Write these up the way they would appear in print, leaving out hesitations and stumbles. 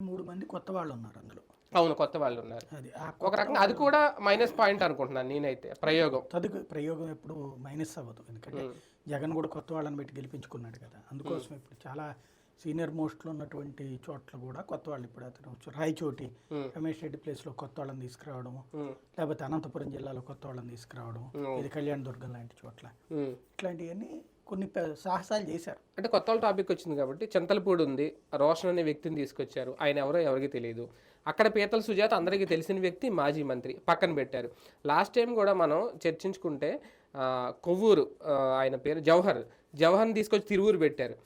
3 మంది కొత్త వాళ్ళున్నారు అందులో. అవును, కొత్త వాళ్ళు ఉన్నారు. అది. ఒక రకంగా అది కూడా మైనస్ పాయింట్ అనుకుంటున్నాను నేనైతే ప్రయోగం. ప్రయోగం ఎప్పుడు మైనస్ అవ్వదు. ఎందుకంటే జగన్ కూడా కొత్త వాళ్ళని పెట్టి గెలిపించుకున్నాడు కదా! అందుకోసం ఇప్పుడు చాలా సీనియర్ మోస్ట్‌లో ఉన్నటువంటి చోట్ల కూడా కొత్త వాళ్ళు ఇప్పుడు అతను రాయచోటి రమేష్ రెడ్డి ప్లేస్‌లో కొత్త వాళ్ళని తీసుకురావడం, లేకపోతే అనంతపురం జిల్లాలో కొత్త వాళ్ళని తీసుకురావడం, ఇది కళ్యాణదుర్గం లాంటి చోట్ల ఇట్లాంటివన్నీ కొన్ని సాహసాలు చేశారు. అంటే కొత్త వాళ్ళ టాపిక్ వచ్చింది కాబట్టి చింతలపూడి ఉంది, రోషన్ అనే వ్యక్తిని తీసుకొచ్చారు. ఆయన ఎవరో ఎవరికి తెలియదు. అక్కడ పీతల సుజాత అందరికీ తెలిసిన వ్యక్తి, మాజీ మంత్రి పక్కన పెట్టారు. లాస్ట్ టైం కూడా మనం చర్చించుకుంటే కొవ్వూరు ఆయన పేరు జవహర్ని తీసుకొచ్చి తిరువూరు పెట్టారు.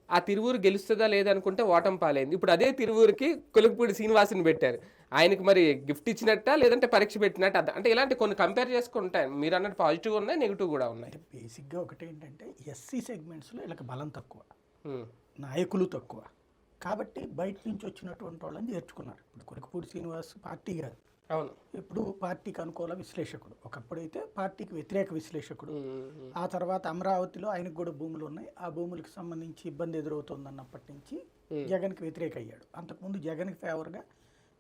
ఆ తిరువూరు గెలుస్తుందా లేదనుకుంటే ఓటం పాలైంది. ఇప్పుడు అదే తిరువూరుకి కొలుకుపూడి శ్రీనివాసుని పెట్టారు. ఆయనకి మరి గిఫ్ట్ ఇచ్చినట్ట లేదంటే పరీక్ష పెట్టినట్ట? అంటే ఇలాంటి కొన్ని కంపేర్ చేసుకుంటాయి. మీరు అన్నట్టు పాజిటివ్ ఉన్నాయి, నెగిటివ్ కూడా ఉన్నాయి. బేసిక్గా ఒకటేంటంటే ఎస్సీ సెగ్మెంట్స్లో వీళ్ళకి బలం తక్కువ, నాయకులు తక్కువ, కాబట్టి బయట నుంచి వచ్చినటువంటి వాళ్ళని చేర్చుకున్నారు. ఇప్పుడు కొలుకుపూడి శ్రీనివాస్ పార్టీ కాదు, అవును, ఇప్పుడు పార్టీకి అనుకూల విశ్లేషకుడు, ఒకప్పుడైతే పార్టీకి వ్యతిరేక విశ్లేషకుడు. ఆ తర్వాత అమరావతిలో ఆయనకు కూడా భూములు ఉన్నాయి, ఆ భూములకు సంబంధించి ఇబ్బంది ఎదురవుతుందన్నప్పటి నుంచి జగన్కి వ్యతిరేక అయ్యాడు. అంతకుముందు జగన్కి ఫేవర్గా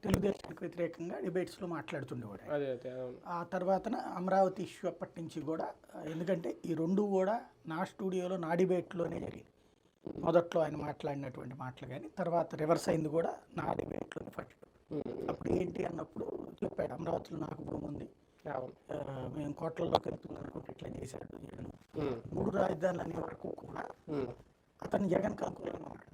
తెలుగుదేశానికి వ్యతిరేకంగా డిబేట్స్లో మాట్లాడుతుండేవాడు. ఆ తర్వాత అమరావతి ఇష్యూ అప్పటి నుంచి కూడా, ఎందుకంటే ఈ రెండు కూడా నా స్టూడియోలో నా డిబేట్లోనే జరిగింది. మొదట్లో ఆయన మాట్లాడినటువంటి మాటలు కానీ తర్వాత రివర్స్ అయింది కూడా నా డిబేట్లోనే ఫస్ట్. అప్పుడు ఏంటి అన్నప్పుడు చెప్పాడు, అమరావతిలో నాకు భూమి ఉంది, మేము కోట్లలోకి వెళ్తున్నాం అనుకుంటే ఇట్లా చేశాడు. 3 రాజధానులు అనే వరకు కూడా అతను జగన్కి అనుకూలంగా ఉన్నాడు.